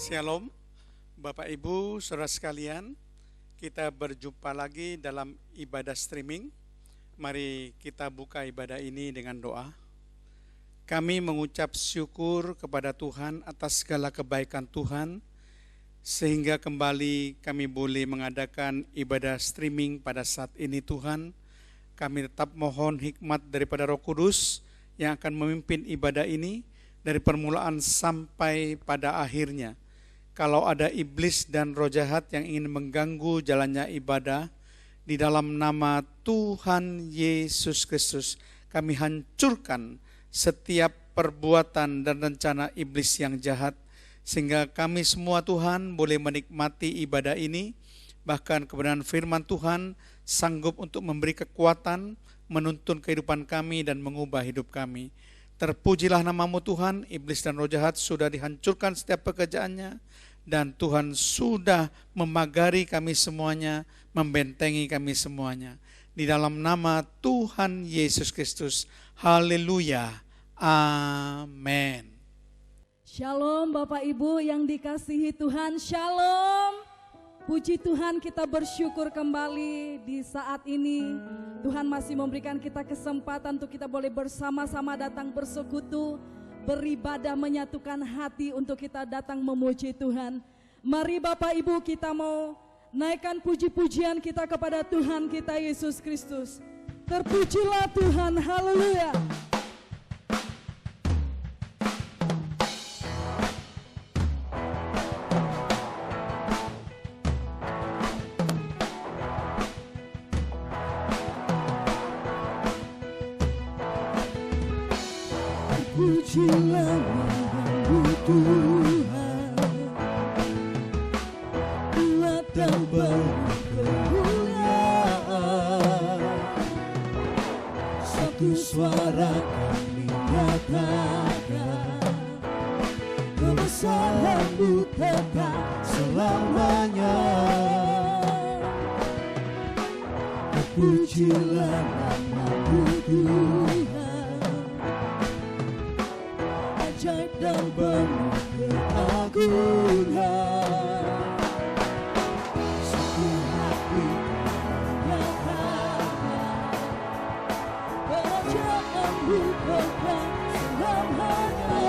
Shalom, Bapak Ibu, saudara sekalian, kita berjumpa lagi dalam ibadah streaming. Mari kita buka ibadah ini dengan doa. Kami mengucap syukur kepada Tuhan atas segala kebaikan Tuhan, sehingga kembali kami boleh mengadakan ibadah streaming pada saat ini Tuhan. Kami tetap mohon hikmat daripada Roh Kudus yang akan memimpin ibadah ini dari permulaan sampai pada akhirnya. Kalau ada iblis dan roh jahat yang ingin mengganggu jalannya ibadah, di dalam nama Tuhan Yesus Kristus, kami hancurkan setiap perbuatan dan rencana iblis yang jahat, sehingga kami semua Tuhan boleh menikmati ibadah ini, bahkan kebenaran firman Tuhan sanggup untuk memberi kekuatan, menuntun kehidupan kami dan mengubah hidup kami. Terpujilah namamu Tuhan, iblis dan roh jahat sudah dihancurkan setiap pekerjaannya, dan Tuhan sudah memagari kami semuanya, membentengi kami semuanya. Di dalam nama Tuhan Yesus Kristus, haleluya, amin. Shalom Bapak Ibu yang dikasihi Tuhan, shalom. Puji Tuhan, kita bersyukur kembali di saat ini. Tuhan masih memberikan kita kesempatan untuk kita boleh bersama-sama datang bersekutu, beribadah, menyatukan hati untuk kita datang memuji Tuhan. Mari Bapak Ibu, kita mau naikkan puji-pujian kita kepada Tuhan kita Yesus Kristus. Terpujilah Tuhan, haleluya. Pujilah namamu Tuhan, kuat dan baru kemuliaan. Satu suara kami nyatakan, kebesaran-Mu tetap selamanya. Pujilah namamu Tuhan, ajaib dan penuh keagungan. Satu hati menyatakan, kerajaan-Mu kekal selamanya.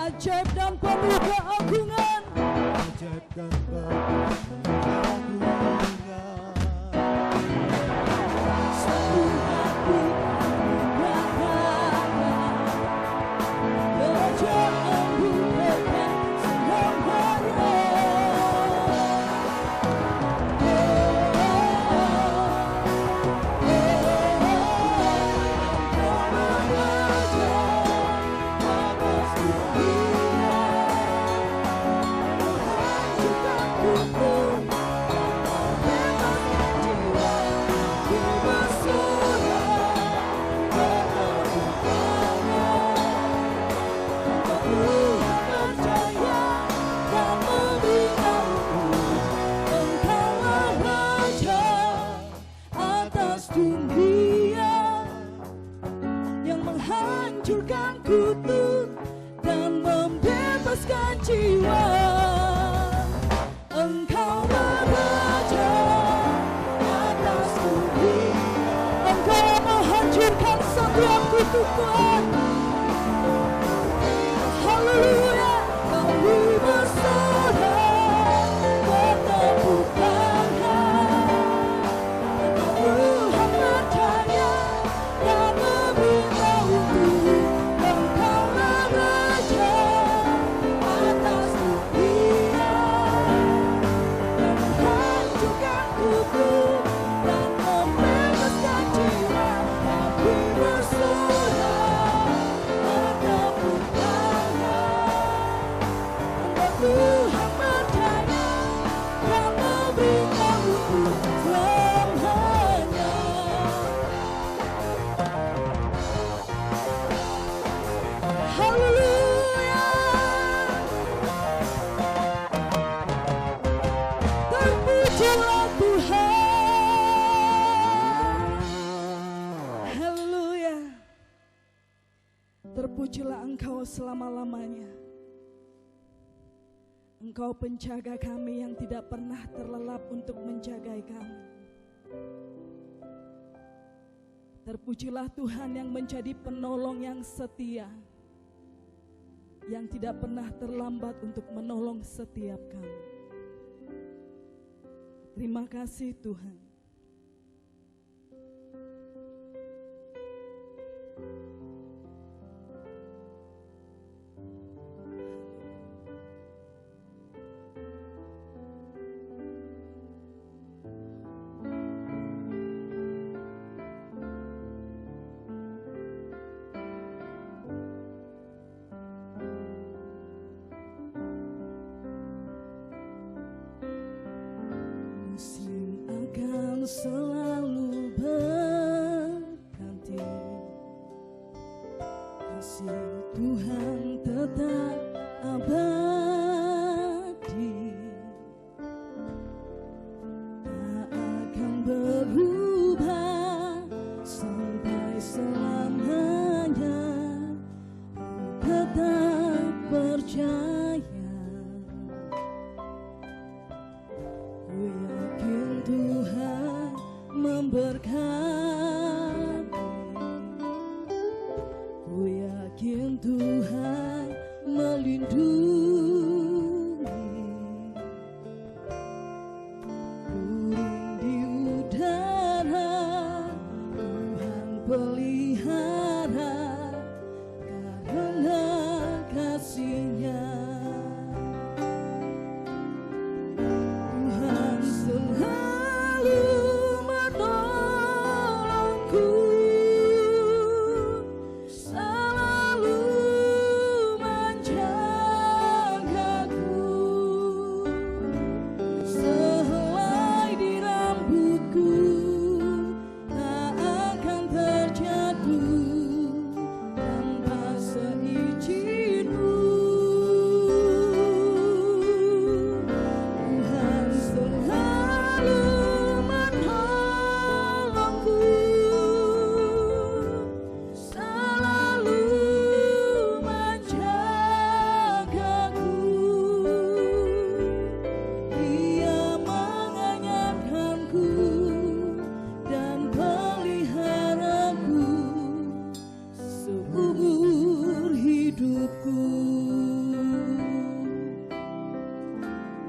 Ajaib dan penuh keagungan, ajaib dan penuh keagungan. Satu hati menyatakan, kerajaan-Mu kekal selamanya. Hancurkan kutuk dan membebaskan jiwa. Engkaulah Raja atas dunia. Engkau menghancurkan setiap kutukan. Haleluya, kami bersorak bertepuk tangan. Tuhan percaya dan memberitahu, Engkaulah Raja atas dunia. Menghancurkan kutuk dan membebaskan Terpujilah Engkau selama-lamanya. Engkau penjaga kami yang tidak pernah terlelap untuk menjaga kami. Terpujilah Tuhan yang menjadi penolong yang setia, yang tidak pernah terlambat untuk menolong setiap kami. Terima kasih Tuhan. Selalu berganti, kasih Tuhan tetap abadi, tak akan berubah sampai selamanya. Tetap percaya, ku yakin Tuhan memberkati, ku yakin Tuhan melindungi, burung di udara Tuhan pelihara karena kasih-Nya. Tuhan selalu menolongku, selalu menjagaku, sehelai di rambutku tak akan terjatuh tanpa seizin-Mu. Tuhan selalu menolongku, selalu menjagaku, Dia mengenyangkanku dan peliharaku seumur hidupku.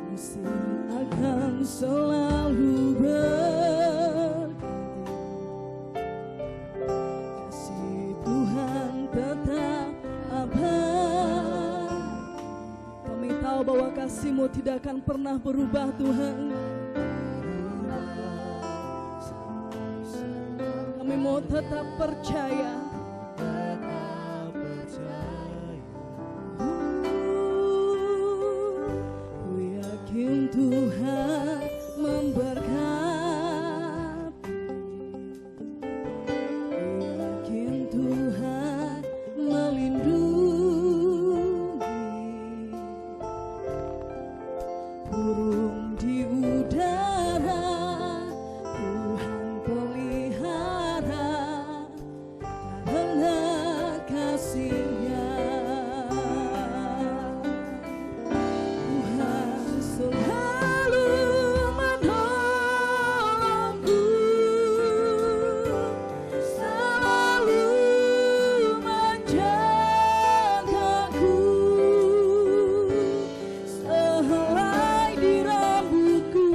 Musim akan selalu berganti, kasih Tuhan tetap abadi. Kami tahu bahwa kasih-Mu tidak akan pernah berubah Tuhan. Kami mau tetap percaya, ku yakin Tuhan memberkati, ku yakin Tuhan melindungi, burung di udara Tuhan pelihara karena kasih-Nya. Tuhan selalu menolongku, selalu menjagaku, sehelai di rambutku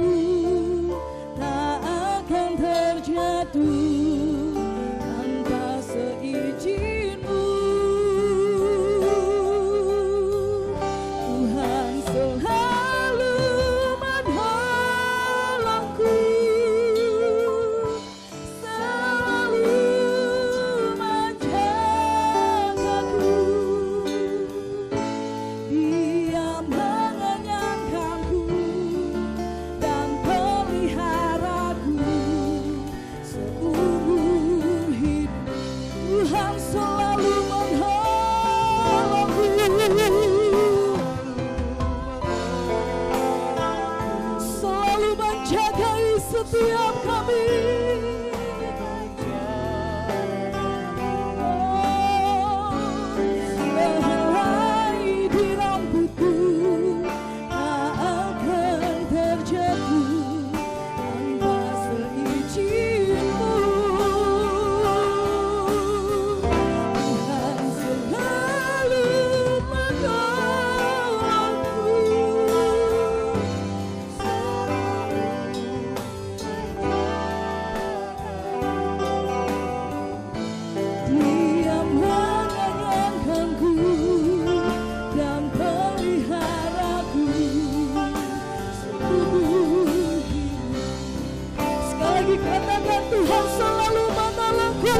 tak akan terjatuh tanpa seizin-Mu. Tuhan selalu menolongku, selalu menjagaku, Dia mengenyangkanku dan peliharaku seumur hidup. Tuhan selalu menolongku, selalu menjagai setiap kami. Oh, Katakan Tuhan selalu menolongku.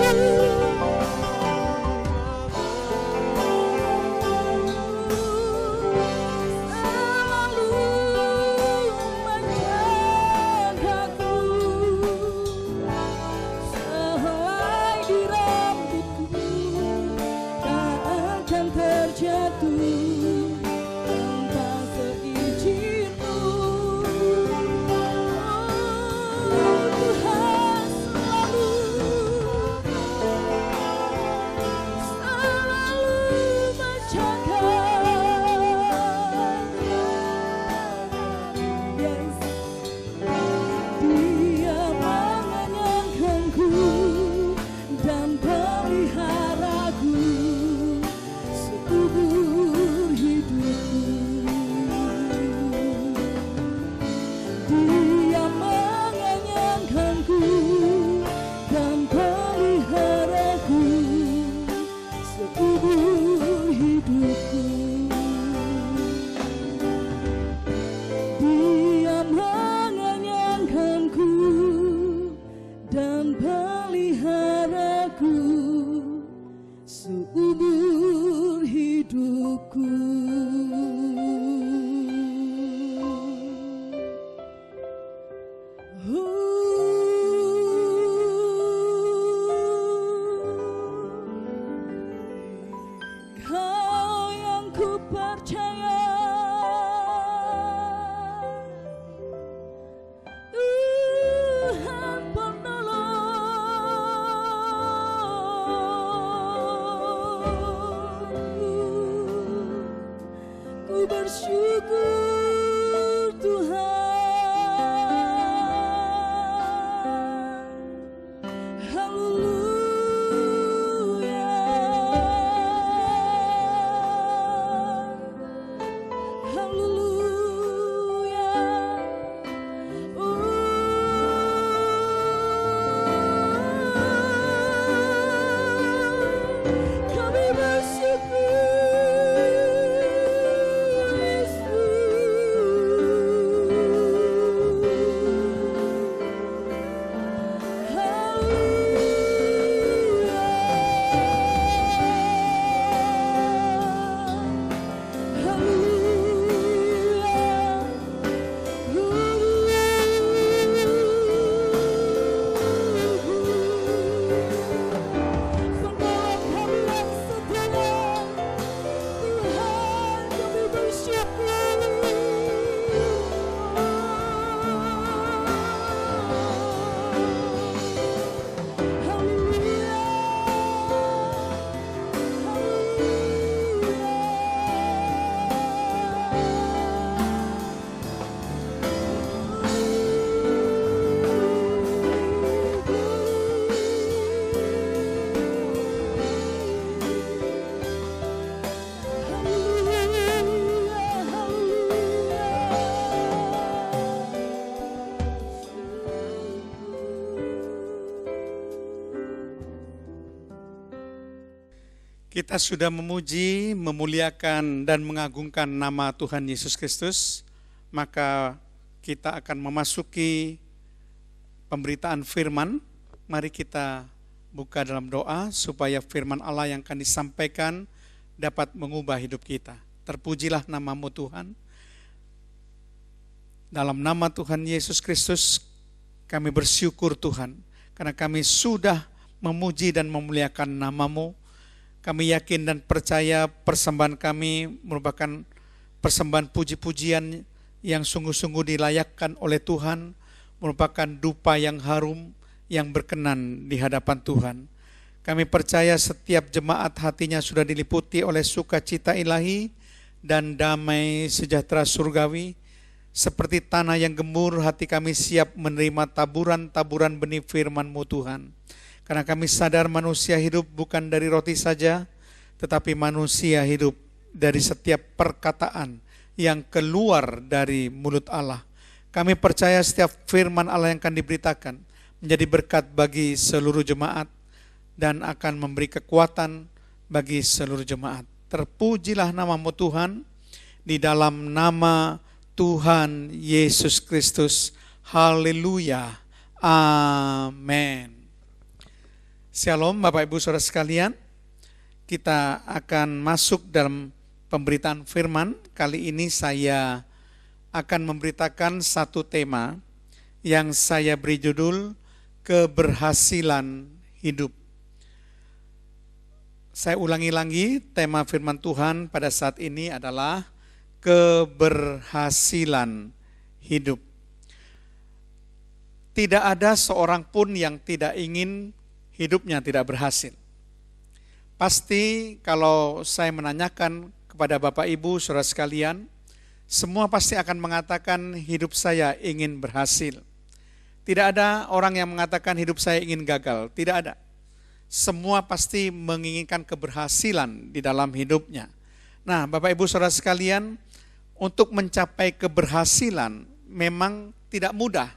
Kita sudah memuji, memuliakan, dan mengagungkan nama Tuhan Yesus Kristus, maka kita akan memasuki pemberitaan firman. Mari kita buka dalam doa supaya firman Allah yang akan disampaikan dapat mengubah hidup kita. Terpujilah namamu Tuhan. Dalam nama Tuhan Yesus Kristus kami bersyukur Tuhan, karena kami sudah memuji dan memuliakan namamu. Kami yakin dan percaya persembahan kami merupakan persembahan puji-pujian yang sungguh-sungguh dilayakkan oleh Tuhan, merupakan dupa yang harum yang berkenan di hadapan Tuhan. Kami percaya setiap jemaat hatinya sudah diliputi oleh sukacita ilahi dan damai sejahtera surgawi. Seperti tanah yang gembur, hati kami siap menerima taburan-taburan benih firman-Mu Tuhan. Karena kami sadar manusia hidup bukan dari roti saja, tetapi manusia hidup dari setiap perkataan yang keluar dari mulut Allah. Kami percaya setiap firman Allah yang akan diberitakan menjadi berkat bagi seluruh jemaat dan akan memberi kekuatan bagi seluruh jemaat. Terpujilah namamu Tuhan, di dalam nama Tuhan Yesus Kristus. Haleluya. Amin. Shalom Bapak Ibu Saudara sekalian. Kita akan masuk dalam pemberitaan firman. Kali ini saya akan memberitakan satu tema yang saya beri judul keberhasilan hidup. Saya ulangi lagi, tema firman Tuhan pada saat ini adalah keberhasilan hidup. Tidak ada seorang pun yang tidak ingin hidupnya tidak berhasil. Pasti kalau saya menanyakan kepada Bapak Ibu Saudara sekalian, semua pasti akan mengatakan hidup saya ingin berhasil. Tidak ada orang yang mengatakan hidup saya ingin gagal, tidak ada. Semua pasti menginginkan keberhasilan di dalam hidupnya. Nah, Bapak Ibu Saudara sekalian, untuk mencapai keberhasilan memang tidak mudah.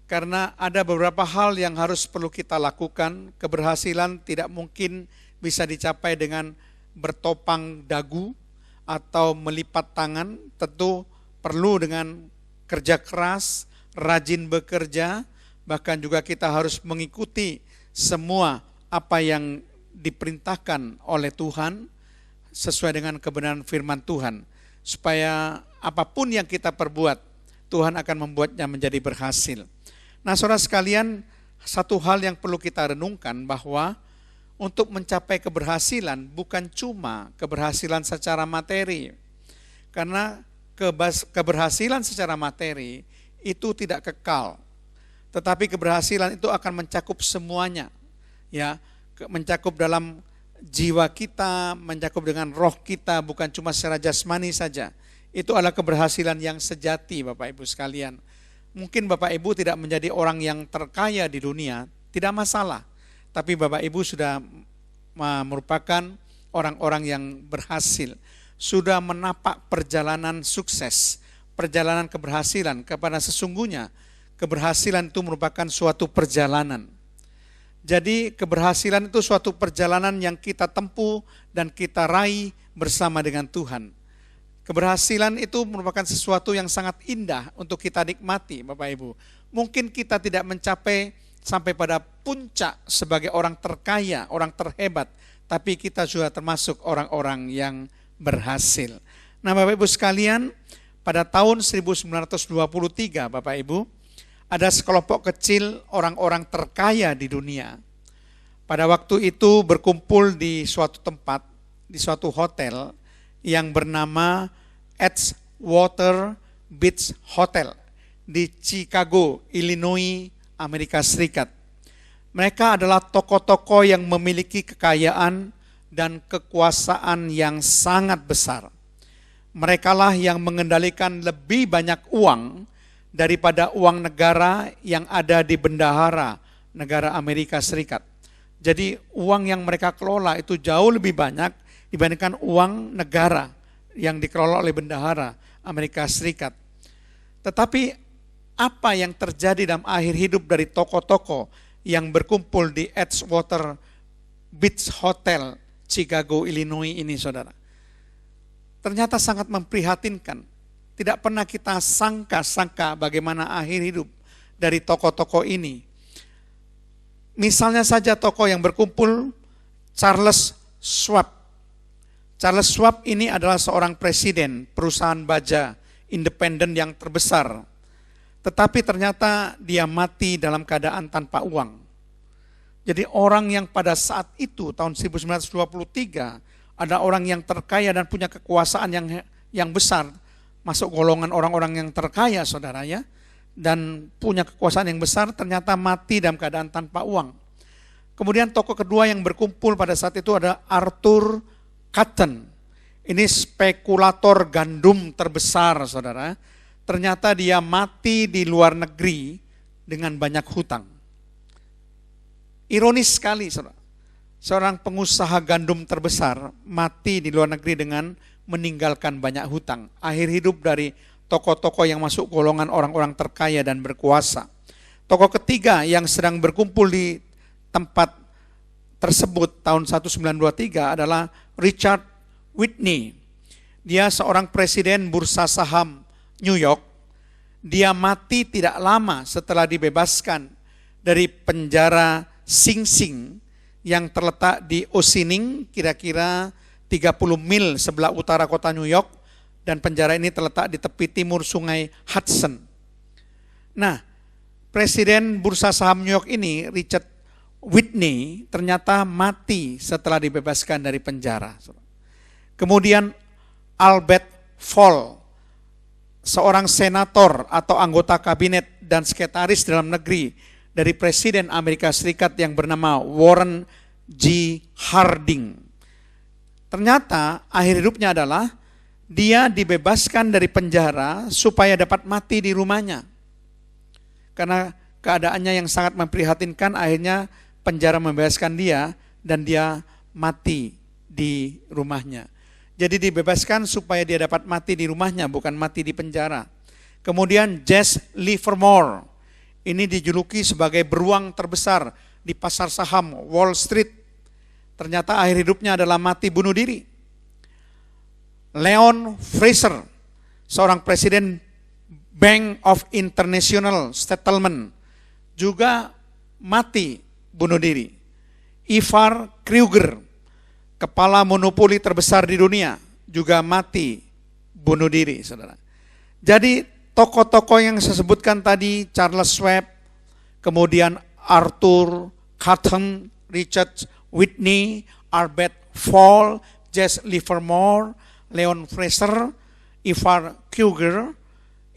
Karena ada beberapa hal yang harus perlu kita lakukan. Keberhasilan tidak mungkin bisa dicapai dengan bertopang dagu atau melipat tangan. Tentu perlu dengan kerja keras, rajin bekerja, bahkan juga kita harus mengikuti semua apa yang diperintahkan oleh Tuhan sesuai dengan kebenaran firman Tuhan. Supaya apapun yang kita perbuat, Tuhan akan membuatnya menjadi berhasil. Nah, saudara sekalian, satu hal yang perlu kita renungkan bahwa untuk mencapai keberhasilan bukan cuma keberhasilan secara materi. Karena keberhasilan secara materi itu tidak kekal. Tetapi keberhasilan itu akan mencakup semuanya. Ya, mencakup dalam jiwa kita, mencakup dengan roh kita, bukan cuma secara jasmani saja. Itu adalah keberhasilan yang sejati, Bapak Ibu sekalian. Mungkin Bapak Ibu tidak menjadi orang yang terkaya di dunia, tidak masalah. Tapi Bapak Ibu sudah merupakan orang-orang yang berhasil, sudah menapak perjalanan sukses, perjalanan keberhasilan, kepada sesungguhnya keberhasilan itu merupakan suatu perjalanan. Jadi keberhasilan itu suatu perjalanan yang kita tempuh dan kita raih bersama dengan Tuhan. Keberhasilan itu merupakan sesuatu yang sangat indah untuk kita nikmati, Bapak Ibu. Mungkin kita tidak mencapai sampai pada puncak sebagai orang terkaya, orang terhebat, tapi kita juga termasuk orang-orang yang berhasil. Nah, Bapak Ibu sekalian, pada tahun 1923, Bapak Ibu, ada sekelompok kecil orang-orang terkaya di dunia. Pada waktu itu berkumpul di suatu tempat, di suatu hotel yang bernama Edgewater Beach Hotel di Chicago, Illinois, Amerika Serikat. Mereka adalah tokoh-tokoh yang memiliki kekayaan dan kekuasaan yang sangat besar. Merekalah yang mengendalikan lebih banyak uang daripada uang negara yang ada di bendahara negara Amerika Serikat. Jadi uang yang mereka kelola itu jauh lebih banyak dibandingkan uang negara yang dikelola oleh bendahara Amerika Serikat. Tetapi apa yang terjadi dalam akhir hidup dari tokoh-tokoh yang berkumpul di Edgewater Beach Hotel, Chicago, Illinois ini, saudara? Ternyata sangat memprihatinkan. Tidak pernah kita sangka-sangka bagaimana akhir hidup dari tokoh-tokoh ini. Misalnya saja tokoh yang berkumpul, Charles Schwab. Charles Schwab ini adalah seorang presiden perusahaan baja independen yang terbesar. Tetapi ternyata dia mati dalam keadaan tanpa uang. Jadi orang yang pada saat itu, tahun 1923, ada orang yang terkaya dan punya kekuasaan yang besar, masuk golongan orang-orang yang terkaya, saudara ya, dan punya kekuasaan yang besar, ternyata mati dalam keadaan tanpa uang. Kemudian tokoh kedua yang berkumpul pada saat itu ada Arthur Cutten. Ini spekulator gandum terbesar, saudara. Ternyata dia mati di luar negeri dengan banyak hutang. Ironis sekali, saudara. Seorang pengusaha gandum terbesar mati di luar negeri dengan meninggalkan banyak hutang. Akhir hidup dari tokoh-tokoh yang masuk golongan orang-orang terkaya dan berkuasa. Tokoh ketiga yang sedang berkumpul di tempat tersebut tahun 1923 adalah Richard Whitney. Dia seorang presiden bursa saham New York dia mati tidak lama setelah dibebaskan dari penjara Sing Sing yang terletak di Ossining, kira-kira 30 mil sebelah utara kota New York, dan penjara ini terletak di tepi timur sungai Hudson. Nah, Presiden Bursa Saham New York ini, Richard Whitney, ternyata mati setelah dibebaskan dari penjara. Kemudian Albert Fall, seorang senator atau anggota kabinet dan sekretaris dalam negeri dari Presiden Amerika Serikat yang bernama Warren G. Harding. Ternyata akhir hidupnya adalah dia dibebaskan dari penjara supaya dapat mati di rumahnya. Karena keadaannya yang sangat memprihatinkan, akhirnya penjara membebaskan dia dan dia mati di rumahnya. Jadi dibebaskan supaya dia dapat mati di rumahnya, bukan mati di penjara. Kemudian Jesse Livermore, ini dijuluki sebagai beruang terbesar di pasar saham Wall Street. Ternyata akhir hidupnya adalah mati bunuh diri. Leon Fraser, seorang presiden Bank of International Settlement, juga mati bunuh diri. Ivar Kreuger, kepala monopoli terbesar di dunia, juga mati bunuh diri, saudara. Jadi tokoh-tokoh yang saya sebutkan tadi, Charles Schwab, kemudian Arthur Carton, Richard Whitney, Albert Fall, Jesse Livermore, Leon Fraser, Ivar Kreuger,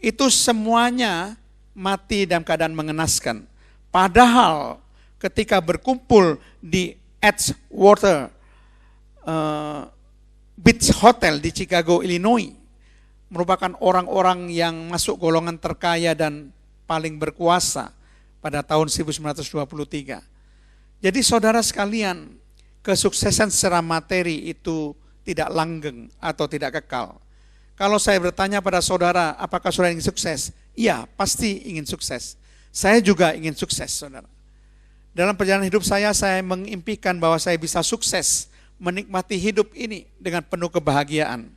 itu semuanya mati dalam keadaan mengenaskan. Padahal ketika berkumpul di Edgewater Beach Hotel di Chicago, Illinois, merupakan orang-orang yang masuk golongan terkaya dan paling berkuasa pada tahun 1923. Jadi saudara sekalian, kesuksesan secara materi itu tidak langgeng atau tidak kekal. Kalau saya bertanya pada saudara, apakah saudara ingin sukses? Iya, pasti ingin sukses. Saya juga ingin sukses, saudara. Dalam perjalanan hidup saya mengimpikan bahwa saya bisa sukses, menikmati hidup ini dengan penuh kebahagiaan.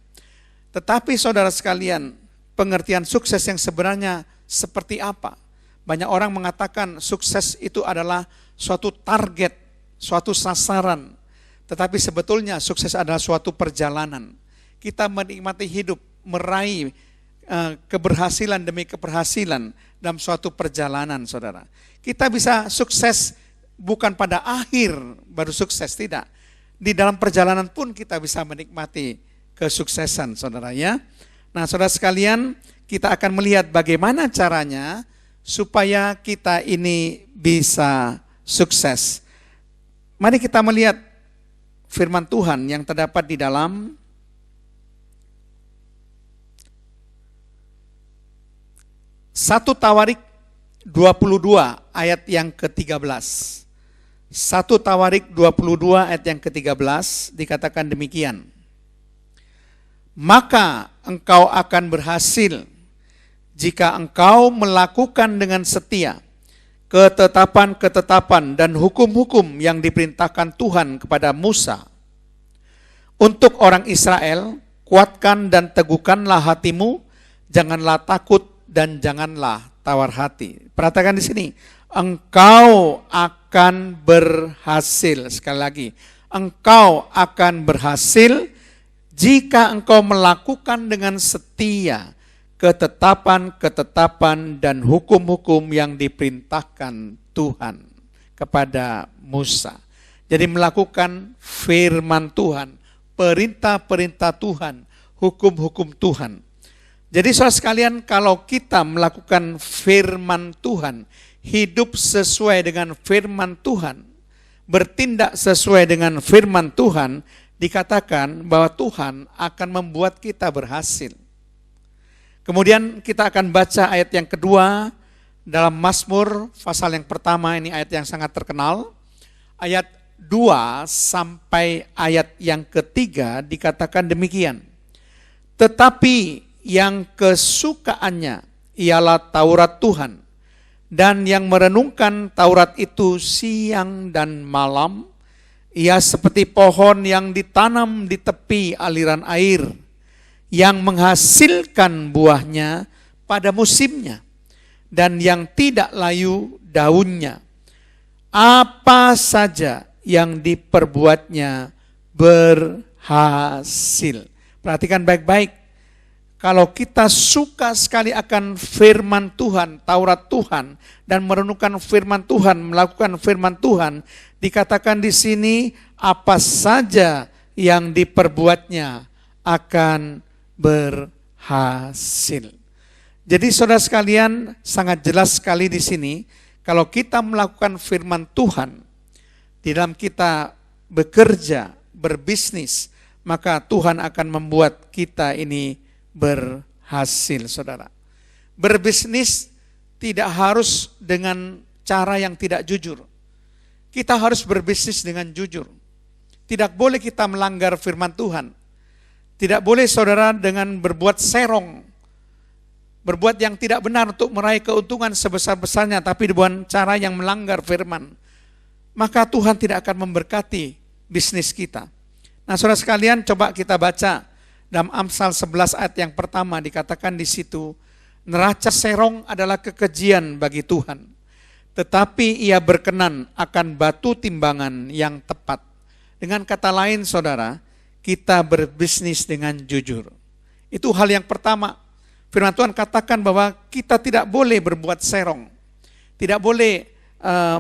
Tetapi saudara sekalian, pengertian sukses yang sebenarnya seperti apa? Banyak orang mengatakan sukses itu adalah suatu target, suatu sasaran. Tetapi sebetulnya sukses adalah suatu perjalanan. Kita menikmati hidup, meraih keberhasilan demi keberhasilan dalam suatu perjalanan, saudara. Kita bisa sukses bukan pada akhir baru sukses, tidak. Di dalam perjalanan pun kita bisa menikmati kesuksesan, saudara ya. Nah, saudara sekalian, kita akan melihat bagaimana caranya supaya kita ini bisa sukses. Mari kita melihat firman Tuhan yang terdapat di dalam 1 Tawarik 22 ayat yang ke-13. 1 Tawarik 22 ayat yang ke-13 dikatakan demikian. Maka engkau akan berhasil jika engkau melakukan dengan setia ketetapan-ketetapan dan hukum-hukum yang diperintahkan Tuhan kepada Musa. Untuk orang Israel, kuatkan dan teguhkanlah hatimu, janganlah takut dan janganlah tawar hati. Perhatikan di sini, engkau akan berhasil. Sekali lagi, engkau akan berhasil jika engkau melakukan dengan setia ketetapan-ketetapan dan hukum-hukum yang diperintahkan Tuhan kepada Musa. Jadi melakukan firman Tuhan, perintah-perintah Tuhan, hukum-hukum Tuhan. Jadi saudara sekalian, kalau kita melakukan firman Tuhan, hidup sesuai dengan firman Tuhan, bertindak sesuai dengan firman Tuhan, dikatakan bahwa Tuhan akan membuat kita berhasil. Kemudian kita akan baca ayat yang kedua dalam Mazmur pasal yang pertama, ini ayat yang sangat terkenal. Ayat 2 sampai ayat yang ketiga dikatakan demikian. Tetapi yang kesukaannya ialah Taurat Tuhan, dan yang merenungkan Taurat itu siang dan malam, ia seperti pohon yang ditanam di tepi aliran air, yang menghasilkan buahnya pada musimnya, dan yang tidak layu daunnya. Apa saja yang diperbuatnya berhasil. Perhatikan baik-baik. Kalau kita suka sekali akan firman Tuhan, Taurat Tuhan, dan merenungkan firman Tuhan, melakukan firman Tuhan, dikatakan di sini apa saja yang diperbuatnya akan berhasil. Jadi saudara sekalian, sangat jelas sekali di sini, kalau kita melakukan firman Tuhan, di dalam kita bekerja, berbisnis, maka Tuhan akan membuat kita ini berhasil, saudara. Berbisnis tidak harus dengan cara yang tidak jujur. Kita harus berbisnis dengan jujur. Tidak boleh kita melanggar firman Tuhan. Tidak boleh saudara dengan berbuat serong, berbuat yang tidak benar untuk meraih keuntungan sebesar-besarnya, tapi dengan cara yang melanggar firman. Maka Tuhan tidak akan memberkati bisnis kita. Nah saudara sekalian, coba kita baca dalam Amsal 11 ayat yang pertama, dikatakan di situ, neraca serong adalah kekejian bagi Tuhan, tetapi ia berkenan akan batu timbangan yang tepat. Dengan kata lain saudara, kita berbisnis dengan jujur. Itu hal yang pertama. Firman Tuhan katakan bahwa kita tidak boleh berbuat serong, tidak boleh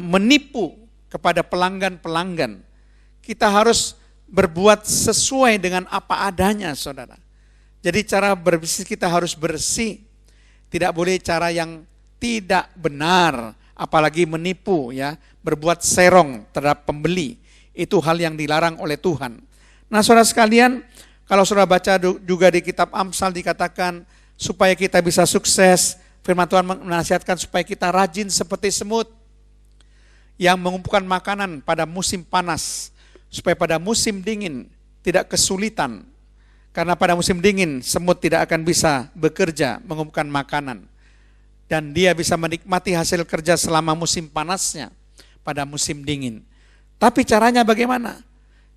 menipu kepada pelanggan-pelanggan. Kita harus berbuat sesuai dengan apa adanya, saudara. Jadi cara berbisnis kita harus bersih. Tidak boleh cara yang tidak benar, apalagi menipu, ya, berbuat serong terhadap pembeli. Itu hal yang dilarang oleh Tuhan. Nah, saudara sekalian, kalau saudara baca juga di kitab Amsal dikatakan supaya kita bisa sukses, firman Tuhan menasihatkan supaya kita rajin seperti semut yang mengumpulkan makanan pada musim panas, supaya pada musim dingin tidak kesulitan. Karena pada musim dingin semut tidak akan bisa bekerja mengumpulkan makanan. Dan dia bisa menikmati hasil kerja selama musim panasnya pada musim dingin. Tapi caranya bagaimana?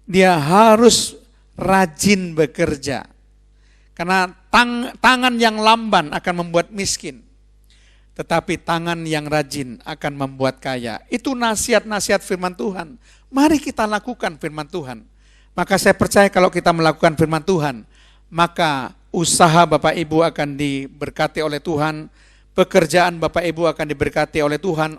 Dia harus rajin bekerja. Karena tangan yang lamban akan membuat miskin. Tetapi tangan yang rajin akan membuat kaya. Itu nasihat-nasihat firman Tuhan. Mari kita lakukan firman Tuhan. Maka saya percaya kalau kita melakukan firman Tuhan, maka usaha Bapak Ibu akan diberkati oleh Tuhan, pekerjaan Bapak Ibu akan diberkati oleh Tuhan,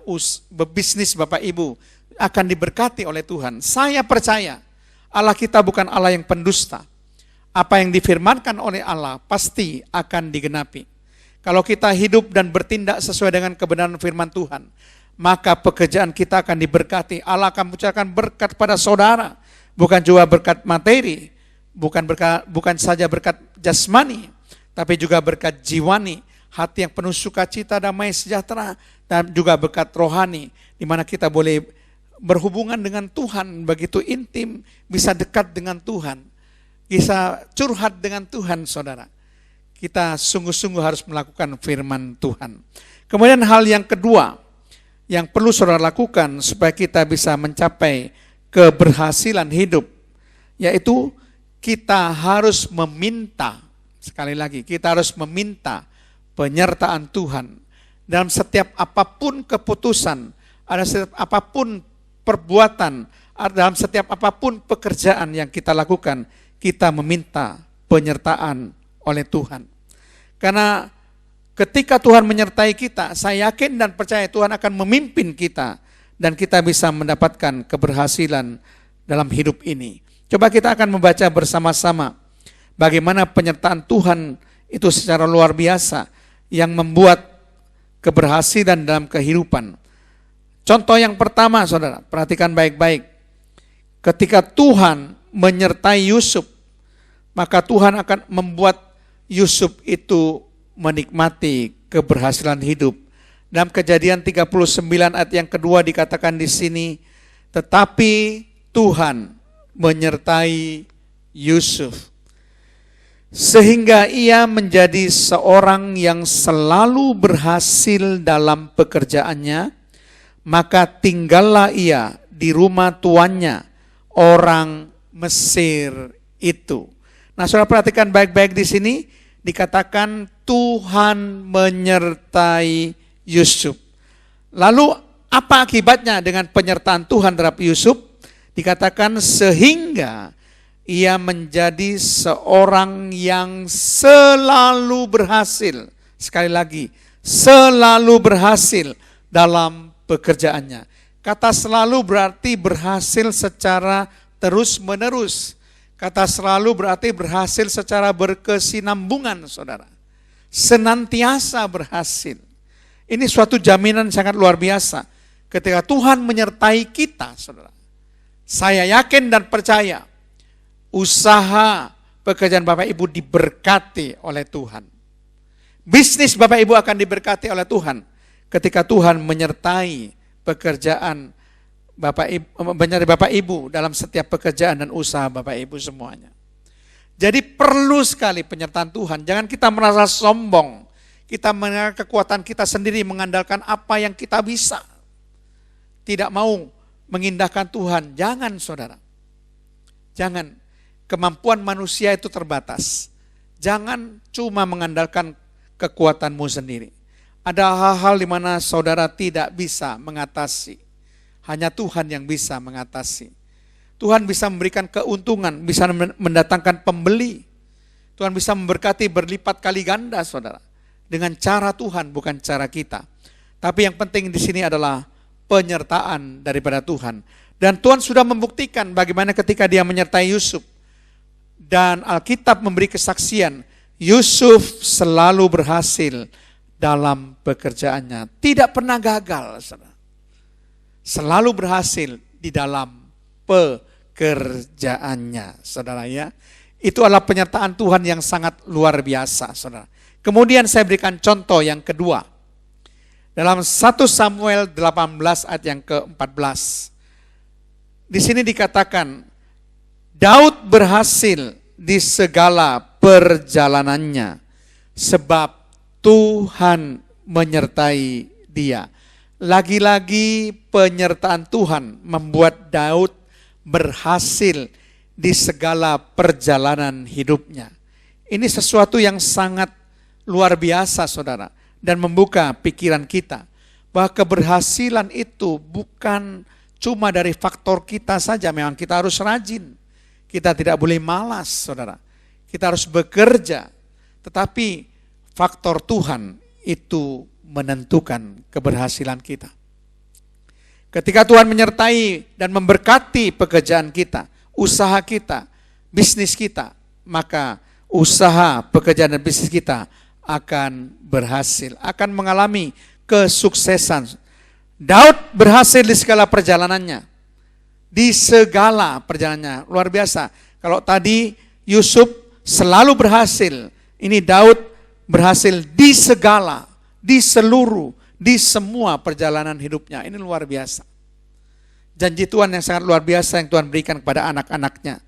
bisnis Bapak Ibu akan diberkati oleh Tuhan. Saya percaya Allah kita bukan Allah yang pendusta. Apa yang difirmankan oleh Allah pasti akan digenapi. Kalau kita hidup dan bertindak sesuai dengan kebenaran firman Tuhan, maka pekerjaan kita akan diberkati. Allah akan mencurahkan berkat pada saudara, bukan juga berkat materi, bukan saja berkat jasmani, tapi juga berkat jiwani, hati yang penuh sukacita, damai, sejahtera, dan juga berkat rohani, di mana kita boleh berhubungan dengan Tuhan begitu intim, bisa dekat dengan Tuhan, bisa curhat dengan Tuhan, saudara. Kita sungguh-sungguh harus melakukan firman Tuhan. Kemudian hal yang kedua yang perlu saudara lakukan supaya kita bisa mencapai keberhasilan hidup, yaitu kita harus meminta, sekali lagi, kita harus meminta penyertaan Tuhan. Dalam setiap apapun keputusan, ada setiap apapun perbuatan, dalam setiap apapun pekerjaan yang kita lakukan, kita meminta penyertaan oleh Tuhan. Karena ketika Tuhan menyertai kita, saya yakin dan percaya Tuhan akan memimpin kita dan kita bisa mendapatkan keberhasilan dalam hidup ini. Coba kita akan membaca bersama-sama bagaimana penyertaan Tuhan itu secara luar biasa yang membuat keberhasilan dalam kehidupan. Contoh yang pertama, saudara, perhatikan baik-baik. Ketika Tuhan menyertai Yusuf, maka Tuhan akan membuat Yusuf itu menikmati keberhasilan hidup. Dalam Kejadian 39 ayat yang kedua dikatakan di sini, tetapi Tuhan menyertai Yusuf sehingga ia menjadi seorang yang selalu berhasil dalam pekerjaannya, maka tinggallah ia di rumah tuannya, orang Mesir itu. Nah, saudara perhatikan baik-baik di sini, dikatakan Tuhan menyertai Yusuf. Lalu apa akibatnya dengan penyertaan Tuhan terhadap Yusuf? Dikatakan sehingga ia menjadi seorang yang selalu berhasil. Sekali lagi, selalu berhasil dalam pekerjaannya. Kata selalu berarti berhasil secara terus-menerus. Kata selalu berarti berhasil secara berkesinambungan, saudara. Senantiasa berhasil. Ini suatu jaminan sangat luar biasa. Ketika Tuhan menyertai kita, saudara. Saya yakin dan percaya, usaha pekerjaan Bapak Ibu diberkati oleh Tuhan. Bisnis Bapak Ibu akan diberkati oleh Tuhan ketika Tuhan menyertai pekerjaan Bapak Ibu dalam setiap pekerjaan dan usaha Bapak Ibu semuanya. Jadi perlu sekali penyertaan Tuhan. Jangan kita merasa sombong. Kita mengenal kekuatan kita sendiri, mengandalkan apa yang kita bisa. Tidak mau mengindahkan Tuhan. Jangan, saudara. Jangan. Kemampuan manusia itu terbatas. Jangan cuma mengandalkan kekuatanmu sendiri. Ada hal-hal di mana saudara tidak bisa mengatasi. Hanya Tuhan yang bisa mengatasi. Tuhan bisa memberikan keuntungan, bisa mendatangkan pembeli. Tuhan bisa memberkati berlipat kali ganda, saudara. Dengan cara Tuhan, bukan cara kita. Tapi yang penting di sini adalah penyertaan daripada Tuhan. Dan Tuhan sudah membuktikan bagaimana ketika Dia menyertai Yusuf. Dan Alkitab memberi kesaksian, Yusuf selalu berhasil dalam pekerjaannya. Tidak pernah gagal, saudara. Selalu berhasil di dalam pekerjaannya, saudara ya. Itu adalah penyertaan Tuhan yang sangat luar biasa, saudara. Kemudian saya berikan contoh yang kedua. Dalam 1 Samuel 18 ayat yang ke-14. Di sini dikatakan, Daud berhasil di segala perjalanannya sebab Tuhan menyertai dia. Lagi-lagi penyertaan Tuhan membuat Daud berhasil di segala perjalanan hidupnya. Ini sesuatu yang sangat luar biasa, saudara, dan membuka pikiran kita bahwa keberhasilan itu bukan cuma dari faktor kita saja. Memang kita harus rajin, kita tidak boleh malas, saudara, kita harus bekerja, tetapi faktor Tuhan itu menentukan keberhasilan kita. Ketika Tuhan menyertai dan memberkati pekerjaan kita, usaha kita, bisnis kita, maka usaha, pekerjaan dan bisnis kita akan berhasil, akan mengalami kesuksesan. Daud berhasil di segala perjalanannya. Di segala perjalanannya, luar biasa. Kalau tadi Yusuf selalu berhasil, ini Daud berhasil di segala, di seluruh, di semua perjalanan hidupnya. Ini luar biasa. Janji Tuhan yang sangat luar biasa yang Tuhan berikan kepada anak-anaknya.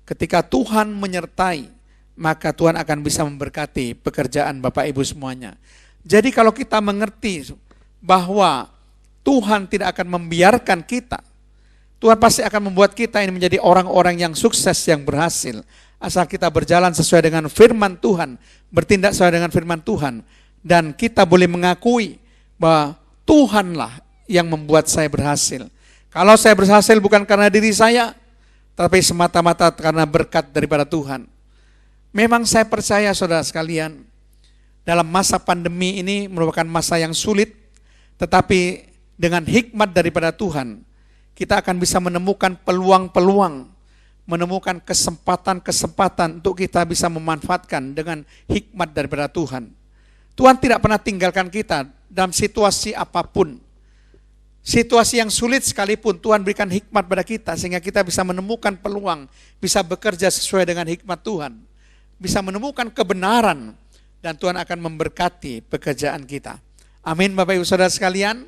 Ketika Tuhan menyertai, maka Tuhan akan bisa memberkati pekerjaan Bapak Ibu semuanya. Jadi kalau kita mengerti bahwa Tuhan tidak akan membiarkan kita, Tuhan pasti akan membuat kita ini menjadi orang-orang yang sukses, yang berhasil. Asal kita berjalan sesuai dengan firman Tuhan, bertindak sesuai dengan firman Tuhan. Dan kita boleh mengakui bahwa Tuhanlah yang membuat saya berhasil. Kalau saya berhasil bukan karena diri saya, tapi semata-mata karena berkat daripada Tuhan. Memang saya percaya, saudara sekalian, dalam masa pandemi ini merupakan masa yang sulit, tetapi dengan hikmat daripada Tuhan, kita akan bisa menemukan peluang-peluang, menemukan kesempatan-kesempatan untuk kita bisa memanfaatkan dengan hikmat daripada Tuhan. Tuhan tidak pernah tinggalkan kita dalam situasi apapun. Situasi yang sulit sekalipun Tuhan berikan hikmat pada kita sehingga kita bisa menemukan peluang, bisa bekerja sesuai dengan hikmat Tuhan, bisa menemukan kebenaran, dan Tuhan akan memberkati pekerjaan kita. Amin, Bapak Ibu Saudara sekalian.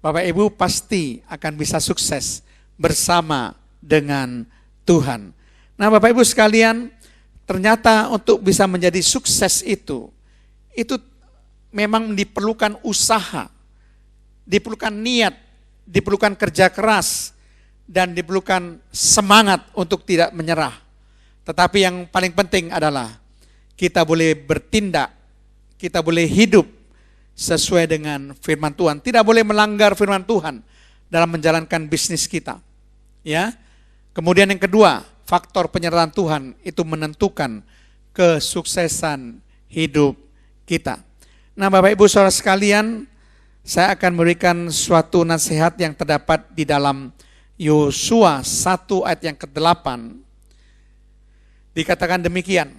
Bapak Ibu pasti akan bisa sukses bersama dengan Tuhan. Nah, Bapak Ibu sekalian, ternyata untuk bisa menjadi sukses itu memang diperlukan usaha, diperlukan niat, diperlukan kerja keras, dan diperlukan semangat untuk tidak menyerah. Tetapi yang paling penting adalah kita boleh bertindak, kita boleh hidup sesuai dengan firman Tuhan. Tidak boleh melanggar firman Tuhan dalam menjalankan bisnis kita. Ya. Kemudian yang kedua, faktor penyertaan Tuhan itu menentukan kesuksesan hidup kita. Nah, Bapak Ibu Saudara sekalian, saya akan memberikan suatu nasihat yang terdapat di dalam Yosua 1 ayat yang ke-8. Dikatakan demikian,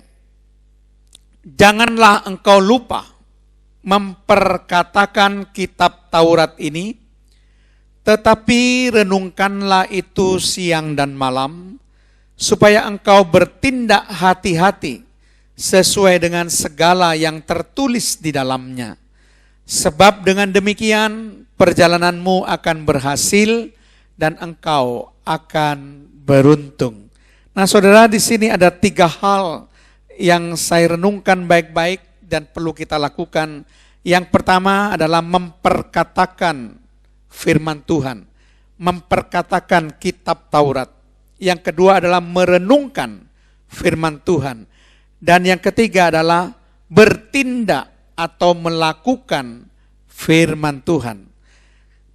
janganlah engkau lupa memperkatakan kitab Taurat ini, tetapi renungkanlah itu siang dan malam, supaya engkau bertindak hati-hati sesuai dengan segala yang tertulis di dalamnya. Sebab dengan demikian perjalananmu akan berhasil dan engkau akan beruntung. Nah, saudara, di sini ada 3 hal yang saya renungkan baik-baik dan perlu kita lakukan. Yang pertama adalah memperkatakan firman Tuhan, memperkatakan kitab Taurat. Yang kedua adalah merenungkan firman Tuhan. Dan yang ketiga adalah bertindak atau melakukan firman Tuhan.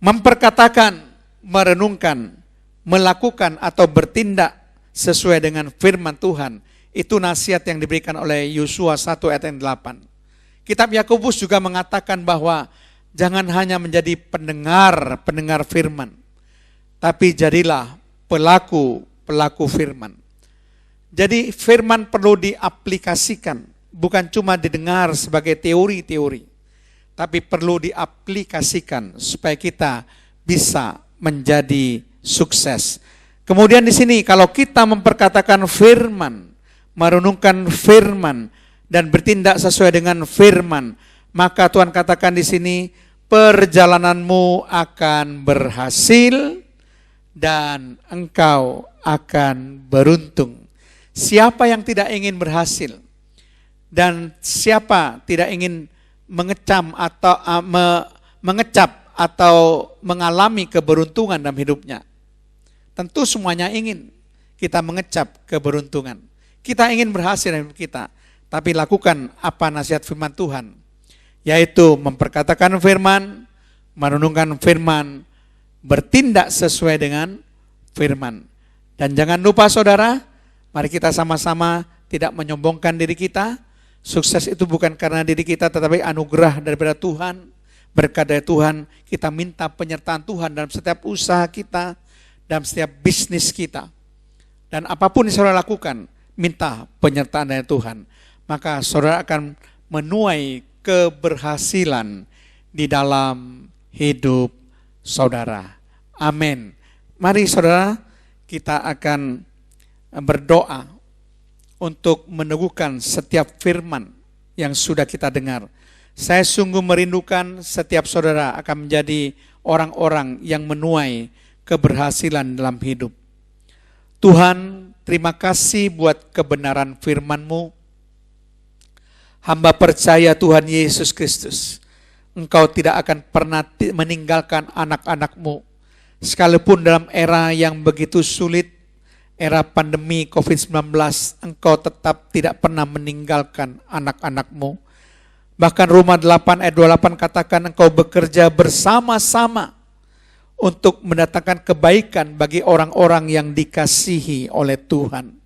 Memperkatakan, merenungkan, melakukan atau bertindak sesuai dengan firman Tuhan. Itu nasihat yang diberikan oleh Yosua 1 ayat yang 8. Kitab Yakobus juga mengatakan bahwa jangan hanya menjadi pendengar firman, tapi jadilah pelaku firman. Jadi firman perlu diaplikasikan, bukan cuma didengar sebagai teori-teori, tapi perlu diaplikasikan supaya kita bisa menjadi sukses. Kemudian di sini kalau kita memperkatakan firman, merenungkan firman, dan bertindak sesuai dengan firman, maka Tuhan katakan di sini perjalananmu akan berhasil dan engkau akan beruntung. Siapa yang tidak ingin berhasil? Dan siapa tidak ingin mengecap atau mengalami keberuntungan dalam hidupnya? Tentu semuanya ingin kita mengecap keberuntungan. Kita ingin berhasil dalam hidup kita. Tapi lakukan apa nasihat firman Tuhan, yaitu memperkatakan firman, merenungkan firman, bertindak sesuai dengan firman. Dan jangan lupa saudara, mari kita sama-sama tidak menyombongkan diri kita. Sukses itu bukan karena diri kita, tetapi anugerah daripada Tuhan, berkat dari Tuhan. Kita minta penyertaan Tuhan dalam setiap usaha kita, dalam setiap bisnis kita. Dan apapun yang saudara lakukan, minta penyertaan dari Tuhan. Maka saudara akan menuai keberhasilan di dalam hidup saudara. Amin. Mari saudara, kita akan berdoa untuk meneguhkan setiap firman yang sudah kita dengar. Saya sungguh merindukan setiap saudara akan menjadi orang-orang yang menuai keberhasilan dalam hidup. Tuhan, terima kasih buat kebenaran firman-Mu. Hamba percaya Tuhan Yesus Kristus, Engkau tidak akan pernah meninggalkan anak-anak-Mu. Sekalipun dalam era yang begitu sulit, era pandemi COVID-19, Engkau tetap tidak pernah meninggalkan anak-anak-Mu. Bahkan Roma 8 ayat 28 katakan Engkau bekerja bersama-sama untuk mendatangkan kebaikan bagi orang-orang yang dikasihi oleh Tuhan.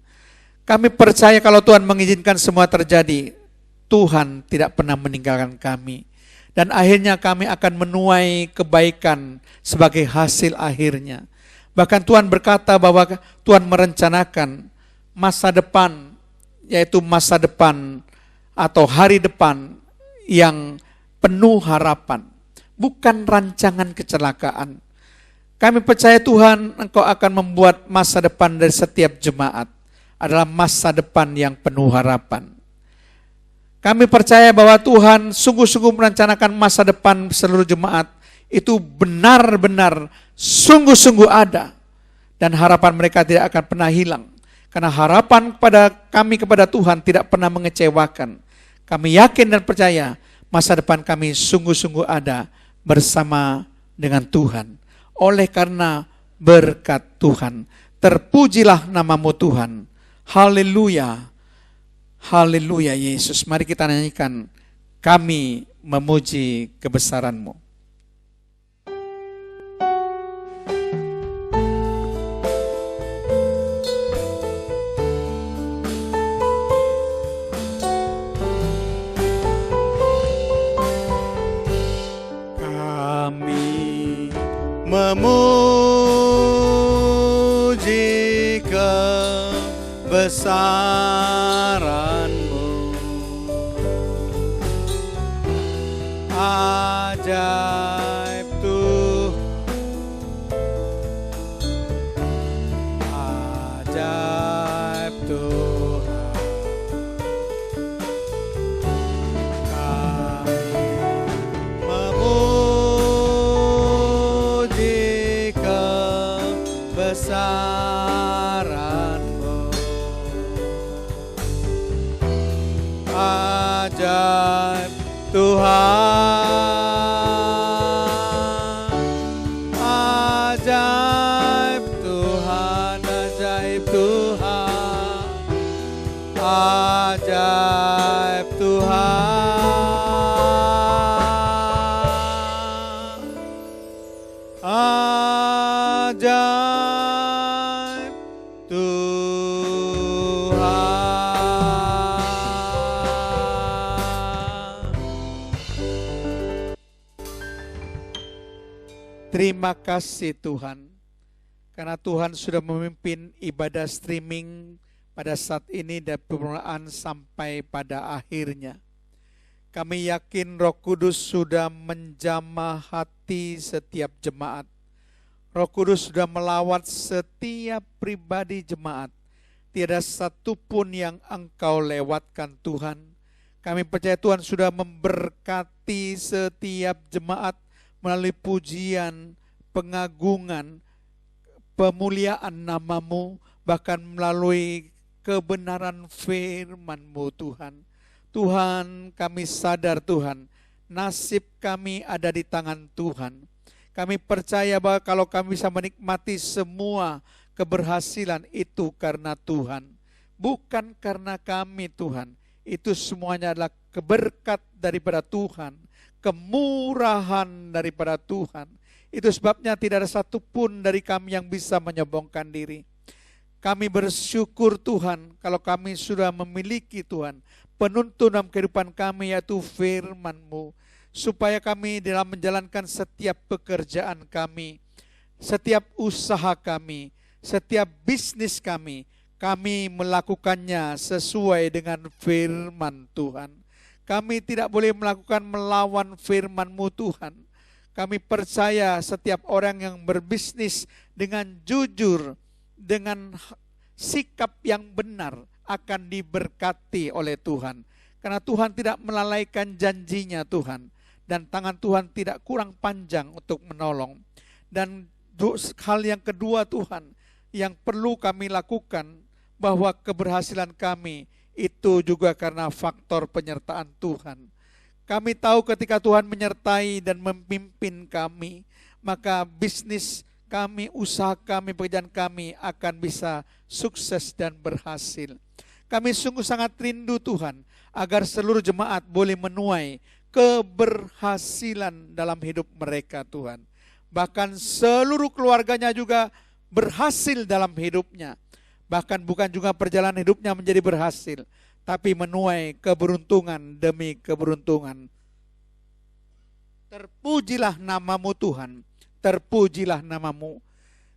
Kami percaya kalau Tuhan mengizinkan semua terjadi, Tuhan tidak pernah meninggalkan kami. Dan akhirnya kami akan menuai kebaikan sebagai hasil akhirnya. Bahkan Tuhan berkata bahwa Tuhan merencanakan masa depan, yaitu masa depan atau hari depan yang penuh harapan. Bukan rancangan kecelakaan. Kami percaya Tuhan, Engkau akan membuat masa depan dari setiap jemaat adalah masa depan yang penuh harapan. Kami percaya bahwa Tuhan sungguh-sungguh merencanakan masa depan seluruh jemaat itu benar-benar sungguh-sungguh ada. Dan harapan mereka tidak akan pernah hilang. Karena harapan kepada Tuhan tidak pernah mengecewakan. Kami yakin dan percaya masa depan kami sungguh-sungguh ada bersama dengan Tuhan. Oleh karena berkat Tuhan, terpujilah nama-Mu Tuhan. Haleluya. Haleluya Yesus. Mari kita nyanyikan, kami memuji kebesaran-Mu. Kami memuji kebesaran-Mu, ajaib Tuhan, ajaib Tuhan. Kami memuji kebesaran-Mu, ajaib Tuhan, ajaib Tuhan, ajaib Tuhan, ajaib Tuhan, ajaib Tuhan. Terima kasih Tuhan, karena Tuhan sudah memimpin ibadah streaming pada saat ini dan pemulakan sampai pada akhirnya. Kami yakin Roh Kudus sudah menjamah hati setiap jemaat. Roh Kudus sudah melawat setiap pribadi jemaat. Tiada satu pun yang Engkau lewatkan Tuhan. Kami percaya Tuhan sudah memberkati setiap jemaat melalui pujian, pengagungan, pemuliaan nama-Mu, bahkan melalui kebenaran firman-Mu Tuhan. Tuhan, kami sadar Tuhan, nasib kami ada di tangan Tuhan. Kami percaya bahwa kalau kami bisa menikmati semua keberhasilan itu karena Tuhan, bukan karena kami Tuhan. Itu semuanya adalah keberkat daripada Tuhan, kemurahan daripada Tuhan. Itu sebabnya tidak ada satupun dari kami yang bisa menyombongkan diri. Kami bersyukur Tuhan kalau kami sudah memiliki Tuhan penuntun dalam kehidupan kami, yaitu firman-Mu, supaya kami dalam menjalankan setiap pekerjaan kami, setiap usaha kami, setiap bisnis kami melakukannya sesuai dengan firman Tuhan. Kami tidak boleh melakukan melawan firman-Mu Tuhan. Kami percaya setiap orang yang berbisnis dengan jujur, dengan sikap yang benar akan diberkati oleh Tuhan. Karena Tuhan tidak melalaikan janjinya Tuhan. Dan tangan Tuhan tidak kurang panjang untuk menolong. Dan hal yang kedua Tuhan, yang perlu kami lakukan, bahwa keberhasilan kami itu juga karena faktor penyertaan Tuhan. Kami tahu ketika Tuhan menyertai dan memimpin kami, maka bisnis kami, usaha kami, pekerjaan kami akan bisa sukses dan berhasil. Kami sungguh sangat rindu Tuhan, agar seluruh jemaat boleh menuai keberhasilan dalam hidup mereka Tuhan. Bahkan seluruh keluarganya juga berhasil dalam hidupnya. Bahkan bukan juga perjalanan hidupnya menjadi berhasil, tapi menuai keberuntungan demi keberuntungan. Terpujilah nama-Mu Tuhan, terpujilah nama-Mu.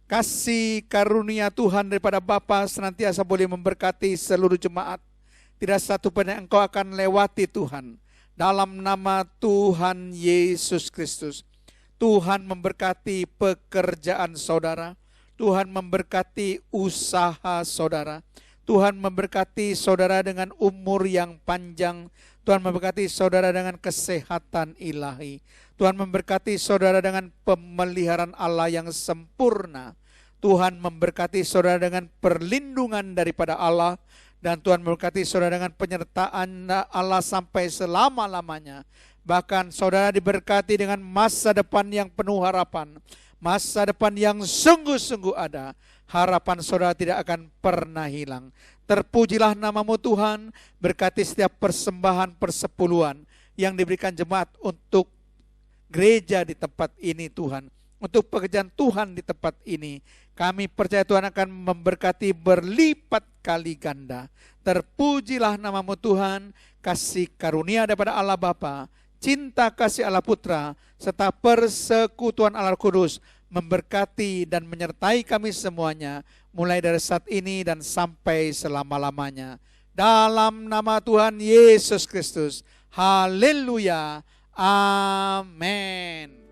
Kasih karunia Tuhan daripada Bapa senantiasa boleh memberkati seluruh jemaat. Tidak satu pun yang Engkau akan lewati Tuhan. Dalam nama Tuhan Yesus Kristus, Tuhan memberkati pekerjaan saudara. Tuhan memberkati usaha saudara. Tuhan memberkati saudara dengan umur yang panjang. Tuhan memberkati saudara dengan kesehatan ilahi. Tuhan memberkati saudara dengan pemeliharaan Allah yang sempurna. Tuhan memberkati saudara dengan perlindungan daripada Allah. Dan Tuhan memberkati saudara dengan penyertaan Allah sampai selama-lamanya. Bahkan saudara diberkati dengan masa depan yang penuh harapan. masa depan yang sungguh-sungguh ada. Harapan saudara tidak akan pernah hilang. Terpujilah namamu Tuhan, berkati setiap persembahan persepuluhan yang diberikan jemaat untuk gereja di tempat ini Tuhan. Untuk pekerjaan Tuhan di tempat ini. Kami percaya Tuhan akan memberkati berlipat kali ganda. Terpujilah namamu Tuhan, kasih karunia daripada Allah Bapa, cinta kasih Allah Putra, serta persekutuan Allah Kudus memberkati dan menyertai kami semuanya, mulai dari saat ini dan sampai selama-lamanya. Dalam nama Tuhan Yesus Kristus. Haleluya. Amin.